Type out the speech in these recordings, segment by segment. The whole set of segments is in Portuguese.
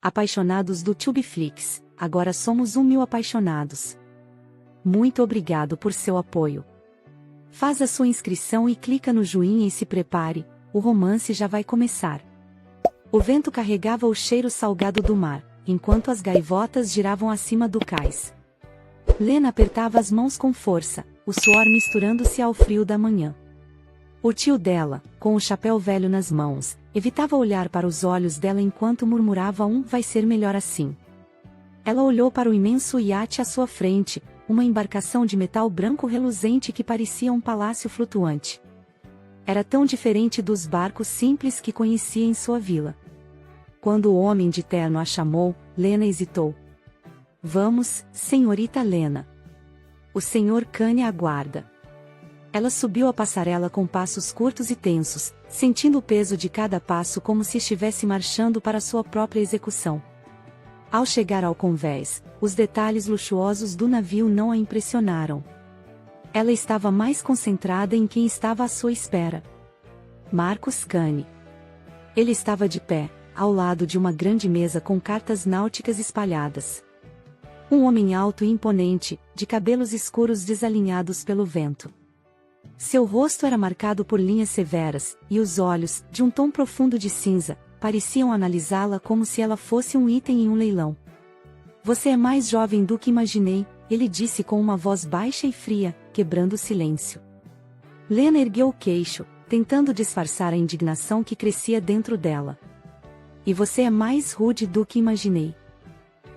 Apaixonados do Tubeflix, agora somos 1.000 apaixonados. Muito obrigado por seu apoio. Faz a sua inscrição e clica no joinha e se prepare, o romance já vai começar. O vento carregava o cheiro salgado do mar, enquanto as gaivotas giravam acima do cais. Lena apertava as mãos com força, o suor misturando-se ao frio da manhã. O tio dela, com o chapéu velho nas mãos, evitava olhar para os olhos dela enquanto murmurava vai ser melhor assim. Ela olhou para o imenso iate à sua frente, uma embarcação de metal branco reluzente que parecia um palácio flutuante. Era tão diferente dos barcos simples que conhecia em sua vila. Quando o homem de terno a chamou, Lena hesitou. Vamos, senhorita Lena. O senhor Kanye aguarda. Ela subiu a passarela com passos curtos e tensos, sentindo o peso de cada passo como se estivesse marchando para sua própria execução. Ao chegar ao convés, os detalhes luxuosos do navio não a impressionaram. Ela estava mais concentrada em quem estava à sua espera. Marcus Kanye. Ele estava de pé, ao lado de uma grande mesa com cartas náuticas espalhadas. Um homem alto e imponente, de cabelos escuros desalinhados pelo vento. Seu rosto era marcado por linhas severas, e os olhos, de um tom profundo de cinza, pareciam analisá-la como se ela fosse um item em um leilão. Você é mais jovem do que imaginei, ele disse com uma voz baixa e fria, quebrando o silêncio. Lena ergueu o queixo, tentando disfarçar a indignação que crescia dentro dela. E você é mais rude do que imaginei.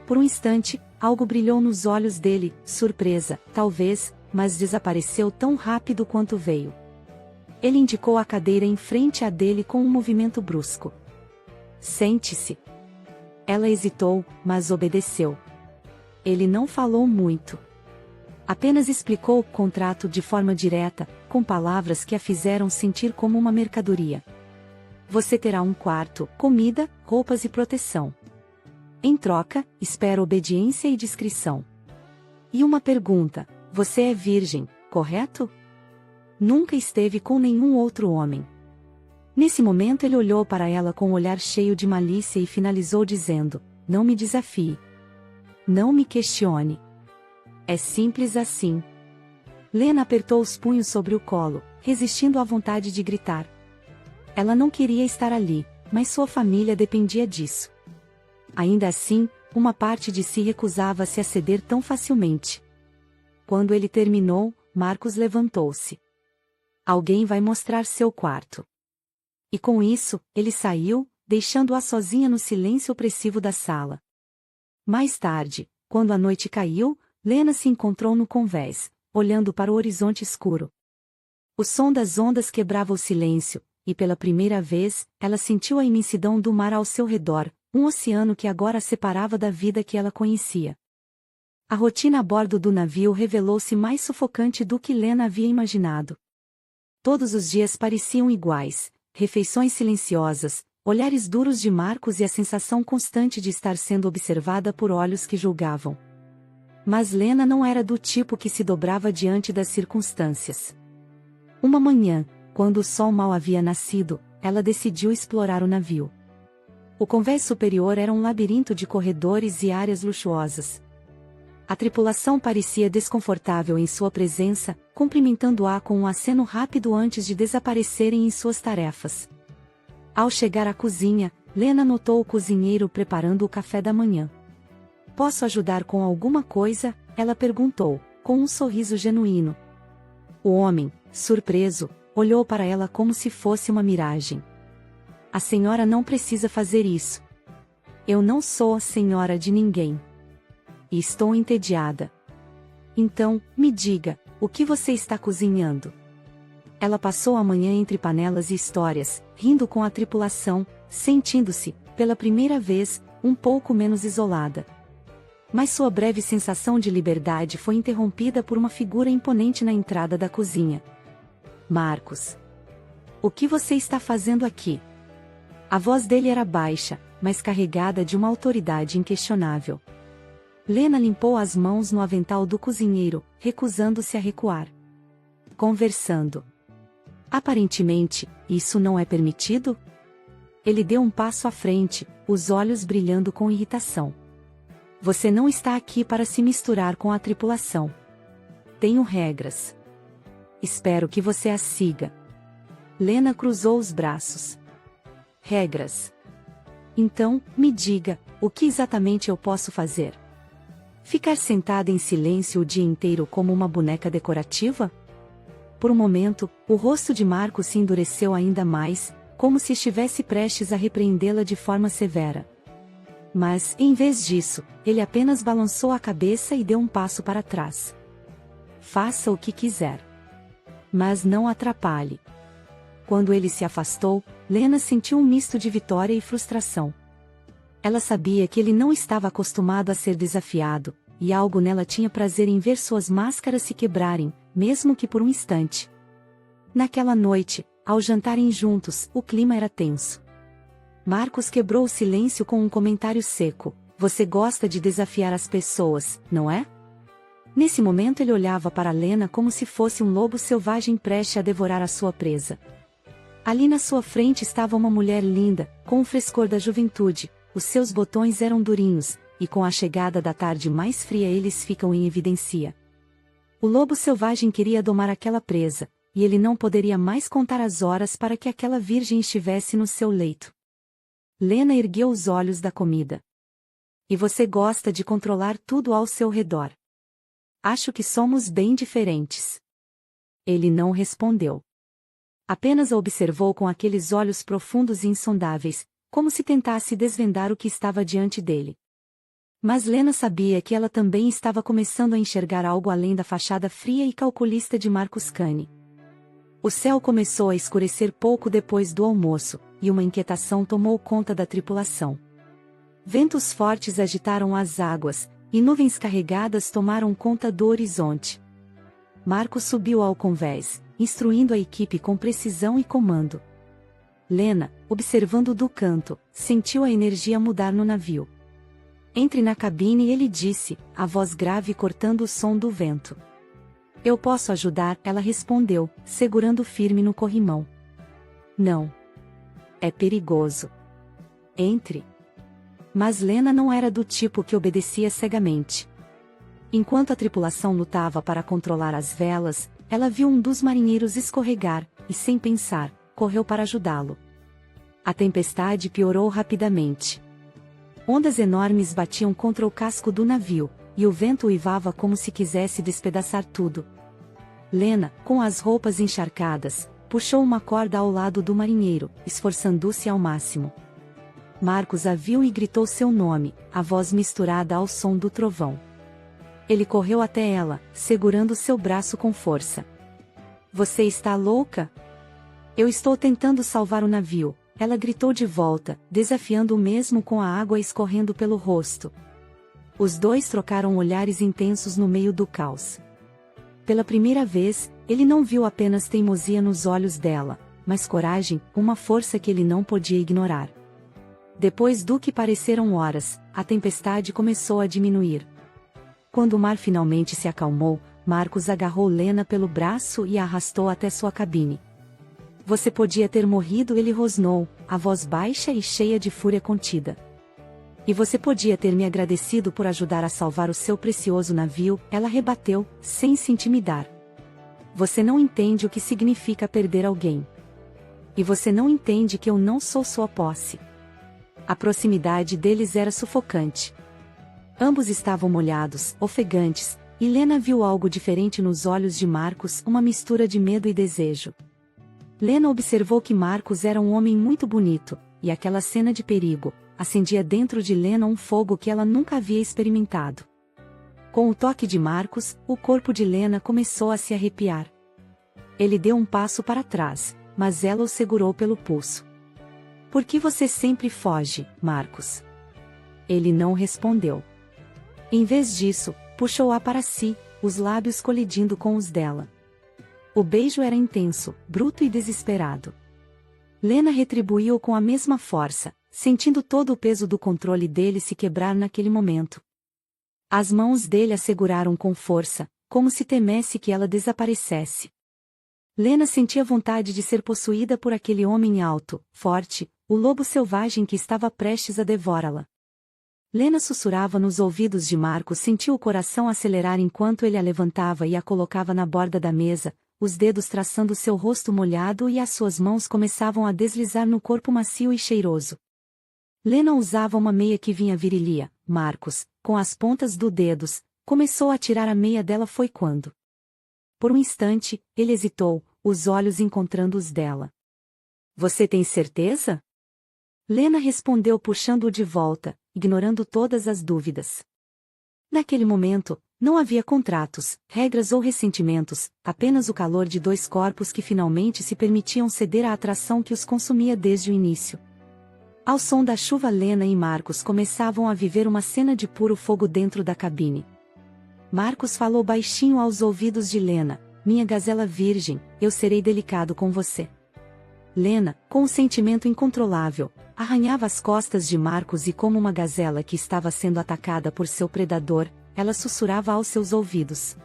Por um instante, algo brilhou nos olhos dele, surpresa, talvez, mas desapareceu tão rápido quanto veio. Ele indicou a cadeira em frente à dele com um movimento brusco. Sente-se. Ela hesitou, mas obedeceu. Ele não falou muito. Apenas explicou o contrato de forma direta, com palavras que a fizeram sentir como uma mercadoria. Você terá um quarto, comida, roupas e proteção. Em troca, espero obediência e discrição. E uma pergunta. Você é virgem, correto? Nunca esteve com nenhum outro homem. Nesse momento ele olhou para ela com um olhar cheio de malícia e finalizou dizendo, não me desafie. Não me questione. É simples assim. Lena apertou os punhos sobre o colo, resistindo à vontade de gritar. Ela não queria estar ali, mas sua família dependia disso. Ainda assim, uma parte de si recusava-se a ceder tão facilmente. Quando ele terminou, Marcus levantou-se. Alguém vai mostrar seu quarto. E com isso, ele saiu, deixando-a sozinha no silêncio opressivo da sala. Mais tarde, quando a noite caiu, Lena se encontrou no convés, olhando para o horizonte escuro. O som das ondas quebrava o silêncio, e pela primeira vez, ela sentiu a imensidão do mar ao seu redor, um oceano que agora a separava da vida que ela conhecia. A rotina a bordo do navio revelou-se mais sufocante do que Lena havia imaginado. Todos os dias pareciam iguais, refeições silenciosas, olhares duros de Marcus e a sensação constante de estar sendo observada por olhos que julgavam. Mas Lena não era do tipo que se dobrava diante das circunstâncias. Uma manhã, quando o sol mal havia nascido, ela decidiu explorar o navio. O convés superior era um labirinto de corredores e áreas luxuosas. A tripulação parecia desconfortável em sua presença, cumprimentando-a com um aceno rápido antes de desaparecerem em suas tarefas. Ao chegar à cozinha, Lena notou o cozinheiro preparando o café da manhã. Posso ajudar com alguma coisa? Ela perguntou, com um sorriso genuíno. O homem, surpreso, olhou para ela como se fosse uma miragem. A senhora não precisa fazer isso. Eu não sou a senhora de ninguém. E estou entediada. Então, me diga, o que você está cozinhando? Ela passou a manhã entre panelas e histórias, rindo com a tripulação, sentindo-se, pela primeira vez, um pouco menos isolada. Mas sua breve sensação de liberdade foi interrompida por uma figura imponente na entrada da cozinha. Marcus. O que você está fazendo aqui? A voz dele era baixa, mas carregada de uma autoridade inquestionável. Lena limpou as mãos no avental do cozinheiro, recusando-se a recuar. Conversando. Aparentemente, isso não é permitido? Ele deu um passo à frente, os olhos brilhando com irritação. Você não está aqui para se misturar com a tripulação. Tenho regras. Espero que você as siga. Lena cruzou os braços. Regras. Então, me diga, o que exatamente eu posso fazer? Ficar sentada em silêncio o dia inteiro como uma boneca decorativa? Por um momento, o rosto de Marcos se endureceu ainda mais, como se estivesse prestes a repreendê-la de forma severa. Mas, em vez disso, ele apenas balançou a cabeça e deu um passo para trás. Faça o que quiser. Mas não atrapalhe. Quando ele se afastou, Lena sentiu um misto de vitória e frustração. Ela sabia que ele não estava acostumado a ser desafiado, e algo nela tinha prazer em ver suas máscaras se quebrarem, mesmo que por um instante. Naquela noite, ao jantarem juntos, o clima era tenso. Marcos quebrou o silêncio com um comentário seco: você gosta de desafiar as pessoas, não é? Nesse momento ele olhava para Lena como se fosse um lobo selvagem prestes a devorar a sua presa. Ali na sua frente estava uma mulher linda, com o frescor da juventude, os seus botões eram durinhos, e com a chegada da tarde mais fria eles ficam em evidência. O lobo selvagem queria domar aquela presa, e ele não poderia mais contar as horas para que aquela virgem estivesse no seu leito. Lena ergueu os olhos da comida. E você gosta de controlar tudo ao seu redor. Acho que somos bem diferentes. Ele não respondeu. Apenas a observou com aqueles olhos profundos e insondáveis, como se tentasse desvendar o que estava diante dele. Mas Lena sabia que ela também estava começando a enxergar algo além da fachada fria e calculista de Marcus Cane. O céu começou a escurecer pouco depois do almoço, e uma inquietação tomou conta da tripulação. Ventos fortes agitaram as águas, e nuvens carregadas tomaram conta do horizonte. Marcos subiu ao convés, instruindo a equipe com precisão e comando. Lena, observando do canto, sentiu a energia mudar no navio. Entre na cabine e ele disse, a voz grave cortando o som do vento. Eu posso ajudar, ela respondeu, segurando firme no corrimão. Não. É perigoso. Entre. Mas Lena não era do tipo que obedecia cegamente. Enquanto a tripulação lutava para controlar as velas, ela viu um dos marinheiros escorregar, e sem pensar, correu para ajudá-lo. A tempestade piorou rapidamente. Ondas enormes batiam contra o casco do navio, e o vento uivava como se quisesse despedaçar tudo. Lena, com as roupas encharcadas, puxou uma corda ao lado do marinheiro, esforçando-se ao máximo. Marcos a viu e gritou seu nome, a voz misturada ao som do trovão. Ele correu até ela, segurando seu braço com força. Você está louca? Eu estou tentando salvar o navio, ela gritou de volta, desafiando o mesmo com a água escorrendo pelo rosto. Os dois trocaram olhares intensos no meio do caos. Pela primeira vez, ele não viu apenas teimosia nos olhos dela, mas coragem, uma força que ele não podia ignorar. Depois do que pareceram horas, a tempestade começou a diminuir. Quando o mar finalmente se acalmou, Marcos agarrou Lena pelo braço e a arrastou até sua cabine. Você podia ter morrido, ele rosnou, a voz baixa e cheia de fúria contida. E você podia ter me agradecido por ajudar a salvar o seu precioso navio, ela rebateu, sem se intimidar. Você não entende o que significa perder alguém. E você não entende que eu não sou sua posse. A proximidade deles era sufocante. Ambos estavam molhados, ofegantes, e Lena viu algo diferente nos olhos de Marcos, uma mistura de medo e desejo. Lena observou que Marcos era um homem muito bonito, e aquela cena de perigo acendia dentro de Lena um fogo que ela nunca havia experimentado. Com o toque de Marcos, o corpo de Lena começou a se arrepiar. Ele deu um passo para trás, mas ela o segurou pelo pulso. Por que você sempre foge, Marcos? Ele não respondeu. Em vez disso, puxou-a para si, os lábios colidindo com os dela. O beijo era intenso, bruto e desesperado. Lena retribuiu com a mesma força, sentindo todo o peso do controle dele se quebrar naquele momento. As mãos dele a seguraram com força, como se temesse que ela desaparecesse. Lena sentia vontade de ser possuída por aquele homem alto, forte, o lobo selvagem que estava prestes a devorá-la. Lena sussurrava nos ouvidos de Marcos, sentiu o coração acelerar enquanto ele a levantava e a colocava na borda da mesa, os dedos traçando seu rosto molhado e as suas mãos começavam a deslizar no corpo macio e cheiroso. Lena usava uma meia que vinha virilha. Marcos, com as pontas dos dedos, começou a tirar a meia dela. Foi quando. Por um instante, ele hesitou, os olhos encontrando os dela. Você tem certeza? Lena respondeu puxando-o de volta, ignorando todas as dúvidas. Naquele momento, não havia contratos, regras ou ressentimentos, apenas o calor de dois corpos que finalmente se permitiam ceder à atração que os consumia desde o início. Ao som da chuva, Lena e Marcos começavam a viver uma cena de puro fogo dentro da cabine. Marcos falou baixinho aos ouvidos de Lena: minha gazela virgem, eu serei delicado com você. Lena, com um sentimento incontrolável, arranhava as costas de Marcos e, como uma gazela que estava sendo atacada por seu predador, ela sussurrava aos seus ouvidos.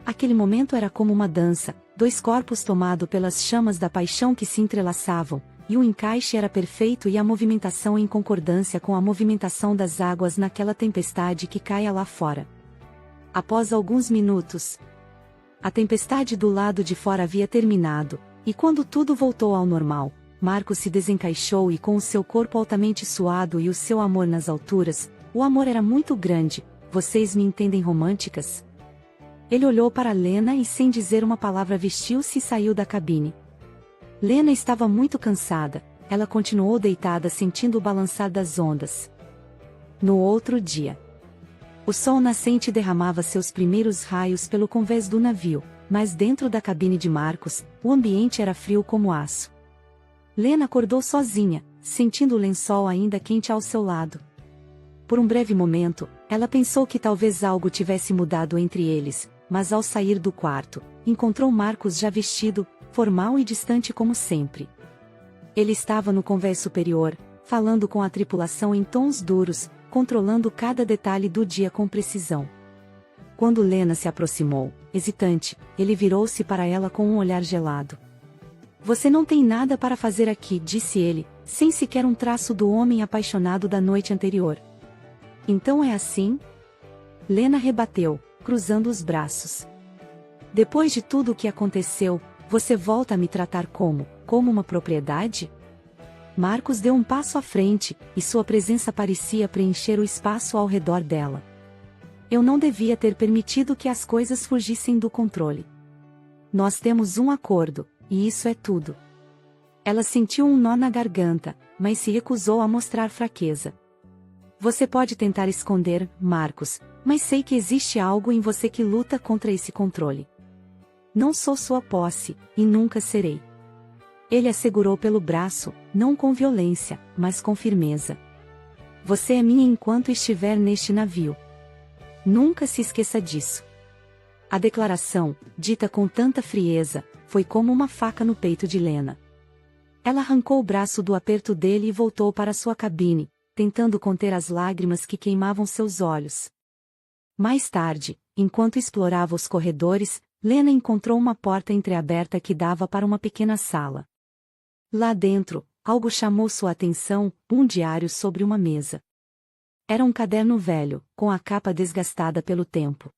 Aquele momento era como uma dança, dois corpos tomados pelas chamas da paixão que se entrelaçavam, e o encaixe era perfeito e a movimentação em concordância com a movimentação das águas naquela tempestade que caia lá fora. Após alguns minutos, a tempestade do lado de fora havia terminado, e quando tudo voltou ao normal, Marcos se desencaixou e, com o seu corpo altamente suado e o seu amor nas alturas, o amor era muito grande. Vocês me entendem, românticas? Ele olhou para Lena e, sem dizer uma palavra, vestiu-se e saiu da cabine. Lena estava muito cansada, ela continuou deitada sentindo o balançar das ondas. No outro dia, o sol nascente derramava seus primeiros raios pelo convés do navio, mas dentro da cabine de Marcos, o ambiente era frio como aço. Lena acordou sozinha, sentindo o lençol ainda quente ao seu lado. Por um breve momento, ela pensou que talvez algo tivesse mudado entre eles, mas ao sair do quarto, encontrou Marcos já vestido, formal e distante como sempre. Ele estava no convés superior, falando com a tripulação em tons duros, controlando cada detalhe do dia com precisão. Quando Lena se aproximou, hesitante, ele virou-se para ela com um olhar gelado. Você não tem nada para fazer aqui, disse ele, sem sequer um traço do homem apaixonado da noite anterior. Então é assim? Lena rebateu, cruzando os braços. Depois de tudo o que aconteceu, você volta a me tratar como uma propriedade? Marcos deu um passo à frente, e sua presença parecia preencher o espaço ao redor dela. Eu não devia ter permitido que as coisas fugissem do controle. Nós temos um acordo, e isso é tudo. Ela sentiu um nó na garganta, mas se recusou a mostrar fraqueza. Você pode tentar esconder, Marcos, mas sei que existe algo em você que luta contra esse controle. Não sou sua posse, e nunca serei. Ele a segurou pelo braço, não com violência, mas com firmeza. Você é minha enquanto estiver neste navio. Nunca se esqueça disso. A declaração, dita com tanta frieza, foi como uma faca no peito de Lena. Ela arrancou o braço do aperto dele e voltou para sua cabine, tentando conter as lágrimas que queimavam seus olhos. Mais tarde, enquanto explorava os corredores, Lena encontrou uma porta entreaberta que dava para uma pequena sala. Lá dentro, algo chamou sua atenção, um diário sobre uma mesa. Era um caderno velho, com a capa desgastada pelo tempo.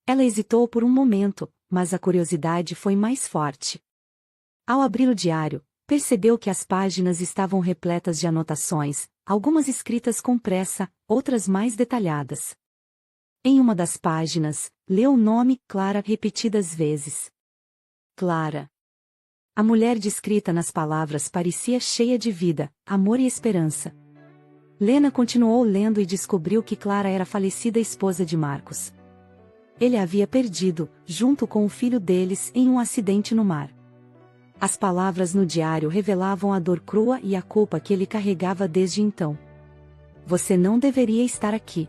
Ela hesitou por um momento, mas a curiosidade foi mais forte. Ao abrir o diário, percebeu que as páginas estavam repletas de anotações, algumas escritas com pressa, outras mais detalhadas. Em uma das páginas, leu o nome Clara repetidas vezes. Clara. A mulher descrita nas palavras parecia cheia de vida, amor e esperança. Lena continuou lendo e descobriu que Clara era a falecida esposa de Marcos. Ele a havia perdido, junto com o filho deles, em um acidente no mar. As palavras no diário revelavam a dor crua e a culpa que ele carregava desde então. Você não deveria estar aqui.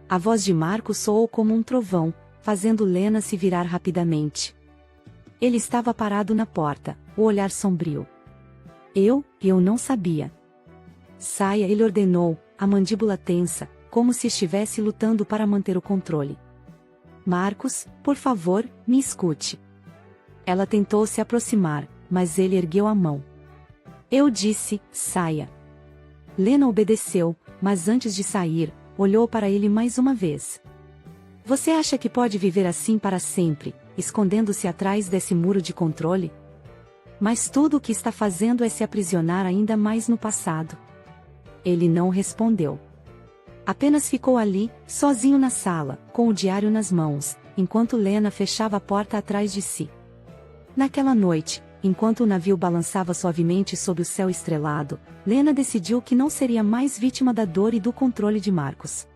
A voz de Marcos soou como um trovão, fazendo Lena se virar rapidamente. Ele estava parado na porta, o olhar sombrio. Eu não sabia. Saia, ele ordenou, a mandíbula tensa, como se estivesse lutando para manter o controle. Marcos, por favor, me escute. Ela tentou se aproximar, mas ele ergueu a mão. Eu disse, saia. Lena obedeceu, mas antes de sair, olhou para ele mais uma vez. Você acha que pode viver assim para sempre, escondendo-se atrás desse muro de controle? Mas tudo o que está fazendo é se aprisionar ainda mais no passado. Ele não respondeu. Apenas ficou ali, sozinho na sala, com o diário nas mãos, enquanto Lena fechava a porta atrás de si. Naquela noite, enquanto o navio balançava suavemente sob o céu estrelado, Lena decidiu que não seria mais vítima da dor e do controle de Marcos.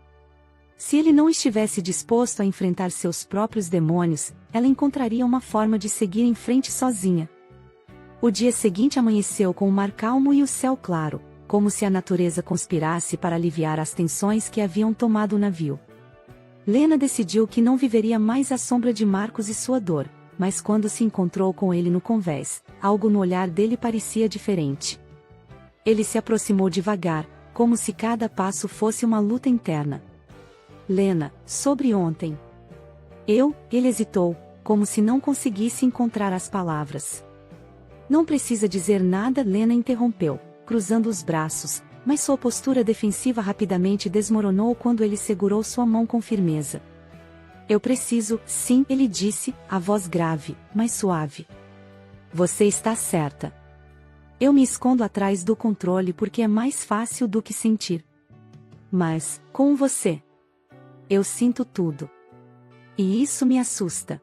Se ele não estivesse disposto a enfrentar seus próprios demônios, ela encontraria uma forma de seguir em frente sozinha. O dia seguinte amanheceu com o mar calmo e o céu claro, como se a natureza conspirasse para aliviar as tensões que haviam tomado o navio. Lena decidiu que não viveria mais à sombra de Marcos e sua dor, mas quando se encontrou com ele no convés, algo no olhar dele parecia diferente. Ele se aproximou devagar, como se cada passo fosse uma luta interna. Lena, sobre ontem. Ele hesitou, como se não conseguisse encontrar as palavras. Não precisa dizer nada, Lena interrompeu, cruzando os braços, mas sua postura defensiva rapidamente desmoronou quando ele segurou sua mão com firmeza. Eu preciso, sim, ele disse, a voz grave, mas suave. Você está certa. Eu me escondo atrás do controle porque é mais fácil do que sentir. Mas, com você, eu sinto tudo. E isso me assusta.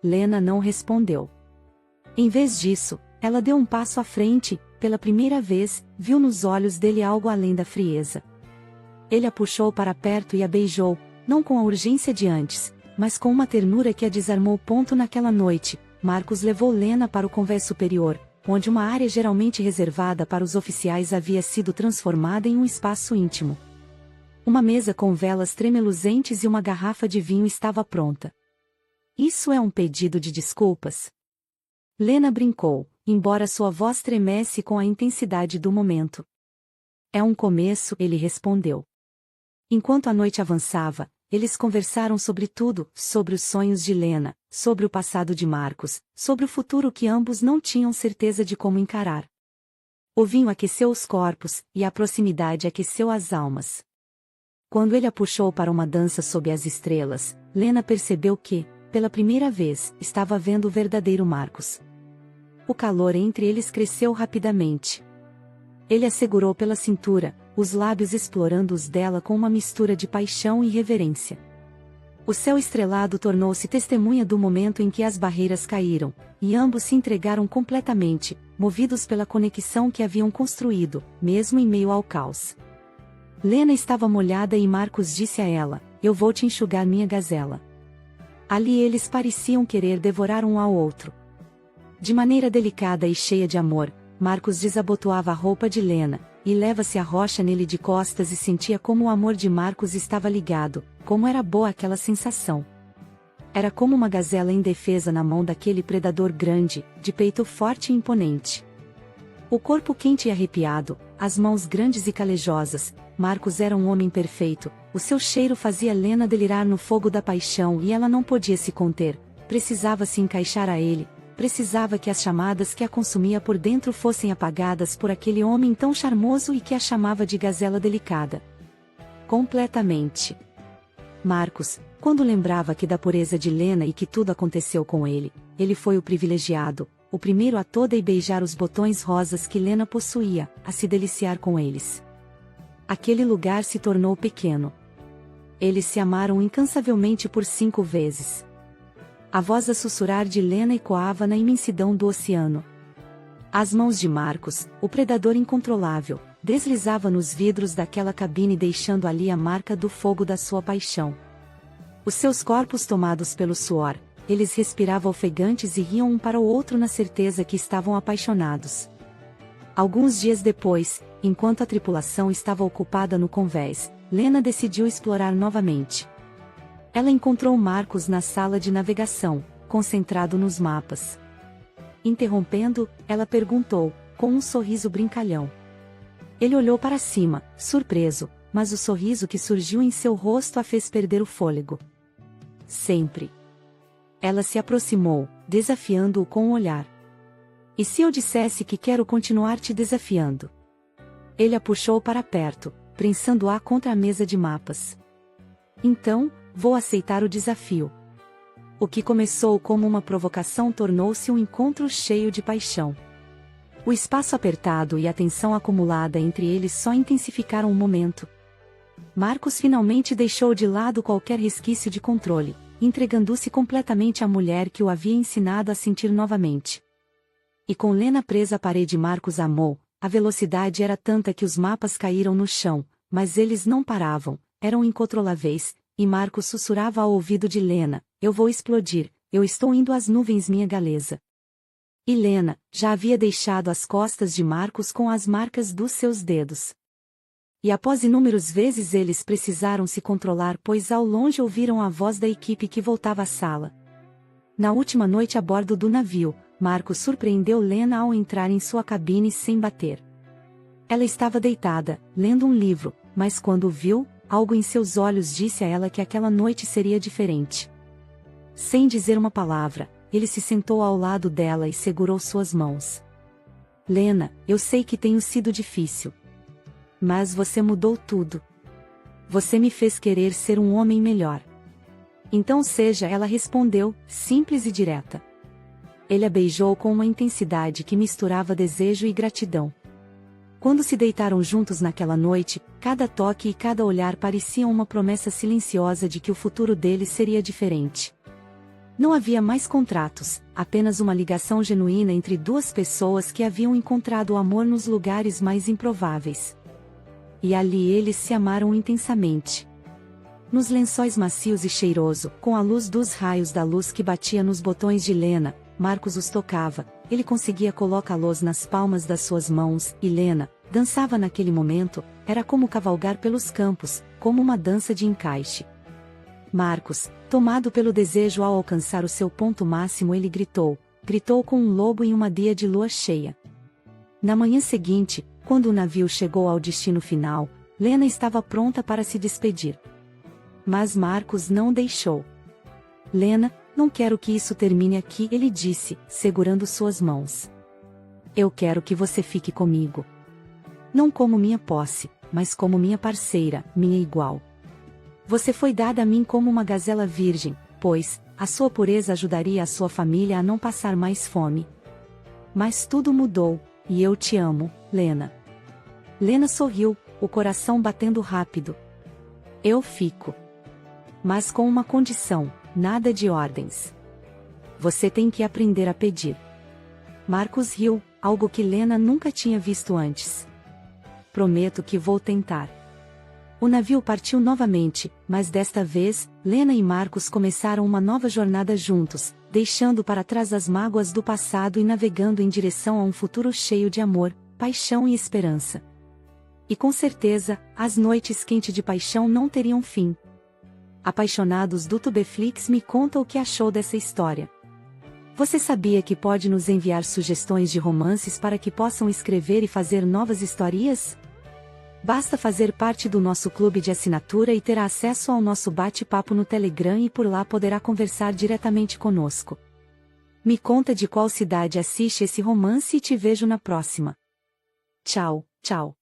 Lena não respondeu. Em vez disso, ela deu um passo à frente, pela primeira vez, viu nos olhos dele algo além da frieza. Ele a puxou para perto e a beijou, não com a urgência de antes, mas com uma ternura que a desarmou. Naquela noite, Marcos levou Lena para o convés superior, onde uma área geralmente reservada para os oficiais havia sido transformada em um espaço íntimo. Uma mesa com velas tremeluzentes e uma garrafa de vinho estava pronta. Isso é um pedido de desculpas? Lena brincou, embora sua voz tremesse com a intensidade do momento. É um começo, ele respondeu. Enquanto a noite avançava, eles conversaram sobre tudo, sobre os sonhos de Lena, sobre o passado de Marcos, sobre o futuro que ambos não tinham certeza de como encarar. O vinho aqueceu os corpos, e a proximidade aqueceu as almas. Quando ele a puxou para uma dança sob as estrelas, Lena percebeu que, pela primeira vez, estava vendo o verdadeiro Marcos. O calor entre eles cresceu rapidamente. Ele a segurou pela cintura, os lábios explorando os dela com uma mistura de paixão e reverência. O céu estrelado tornou-se testemunha do momento em que as barreiras caíram, e ambos se entregaram completamente, movidos pela conexão que haviam construído, mesmo em meio ao caos. Lena estava molhada e Marcos disse a ela, eu vou te enxugar, minha gazela. Ali eles pareciam querer devorar um ao outro. De maneira delicada e cheia de amor, Marcos desabotoava a roupa de Lena, e leva-se a rocha nele de costas e sentia como o amor de Marcos estava ligado, como era boa aquela sensação. Era como uma gazela indefesa na mão daquele predador grande, de peito forte e imponente. O corpo quente e arrepiado, as mãos grandes e calejosas, Marcos era um homem perfeito, o seu cheiro fazia Lena delirar no fogo da paixão e ela não podia se conter, precisava se encaixar a ele. Precisava que as chamadas que a consumia por dentro fossem apagadas por aquele homem tão charmoso e que a chamava de gazela delicada. Completamente. Marcos, quando lembrava que da pureza de Lena e que tudo aconteceu com ele, ele foi o privilegiado, o primeiro a toda e beijar os botões rosas que Lena possuía, a se deliciar com eles. Aquele lugar se tornou pequeno. Eles se amaram incansavelmente por 5 vezes. A voz a sussurrar de Lena ecoava na imensidão do oceano. As mãos de Marcos, o predador incontrolável, deslizava nos vidros daquela cabine deixando ali a marca do fogo da sua paixão. Os seus corpos tomados pelo suor, eles respiravam ofegantes e riam um para o outro na certeza que estavam apaixonados. Alguns dias depois, enquanto a tripulação estava ocupada no convés, Lena decidiu explorar novamente. Ela encontrou Marcos na sala de navegação, concentrado nos mapas. Interrompendo, ela perguntou, com um sorriso brincalhão. Ele olhou para cima, surpreso, mas o sorriso que surgiu em seu rosto a fez perder o fôlego. Sempre. Ela se aproximou, desafiando-o com o olhar. E se eu dissesse que quero continuar te desafiando? Ele a puxou para perto, prensando-a contra a mesa de mapas. Então, vou aceitar o desafio. O que começou como uma provocação tornou-se um encontro cheio de paixão. O espaço apertado e a tensão acumulada entre eles só intensificaram o momento. Marcos finalmente deixou de lado qualquer resquício de controle, entregando-se completamente à mulher que o havia ensinado a sentir novamente. E com Lena presa à parede, Marcos amou. A velocidade era tanta que os mapas caíram no chão, mas eles não paravam, eram incontroláveis, e Marcos sussurrava ao ouvido de Lena: "Eu vou explodir, eu estou indo às nuvens, minha galesa." E Lena já havia deixado as costas de Marcos com as marcas dos seus dedos. E após inúmeras vezes eles precisaram se controlar, pois ao longe ouviram a voz da equipe que voltava à sala. Na última noite a bordo do navio, Marcos surpreendeu Lena ao entrar em sua cabine sem bater. Ela estava deitada, lendo um livro, mas quando o viu, algo em seus olhos disse a ela que aquela noite seria diferente. Sem dizer uma palavra, ele se sentou ao lado dela e segurou suas mãos. "Lena, eu sei que tenho sido difícil. Mas você mudou tudo. Você me fez querer ser um homem melhor." "Então seja", ela respondeu, simples e direta. Ele a beijou com uma intensidade que misturava desejo e gratidão. Quando se deitaram juntos naquela noite, cada toque e cada olhar pareciam uma promessa silenciosa de que o futuro deles seria diferente. Não havia mais contratos, apenas uma ligação genuína entre duas pessoas que haviam encontrado o amor nos lugares mais improváveis. E ali eles se amaram intensamente. Nos lençóis macios e cheiroso, com a luz dos raios da luz que batia nos botões de Lena, Marcos os tocava, ele conseguia colocá-los nas palmas das suas mãos, e Lena dançava naquele momento, era como cavalgar pelos campos, como uma dança de encaixe. Marcos, tomado pelo desejo ao alcançar o seu ponto máximo, ele gritou com um lobo em uma dia de lua cheia. Na manhã seguinte, quando o navio chegou ao destino final, Lena estava pronta para se despedir. Mas Marcos não deixou. "Lena, não quero que isso termine aqui", ele disse, segurando suas mãos. "Eu quero que você fique comigo. Não como minha posse, mas como minha parceira, minha igual. Você foi dada a mim como uma gazela virgem, pois a sua pureza ajudaria a sua família a não passar mais fome. Mas tudo mudou, e eu te amo, Lena." Lena sorriu, o coração batendo rápido. "Eu fico. Mas com uma condição, nada de ordens. Você tem que aprender a pedir." Marcos riu, algo que Lena nunca tinha visto antes. "Prometo que vou tentar." O navio partiu novamente, mas desta vez, Lena e Marcos começaram uma nova jornada juntos, deixando para trás as mágoas do passado e navegando em direção a um futuro cheio de amor, paixão e esperança. E com certeza, as noites quentes de paixão não teriam fim. Apaixonados do Tubeflix me conta o que achou dessa história. Você sabia que pode nos enviar sugestões de romances para que possam escrever e fazer novas histórias? Basta fazer parte do nosso clube de assinatura e terá acesso ao nosso bate-papo no Telegram, e por lá poderá conversar diretamente conosco. Me conta de qual cidade assiste esse romance e te vejo na próxima. Tchau, tchau.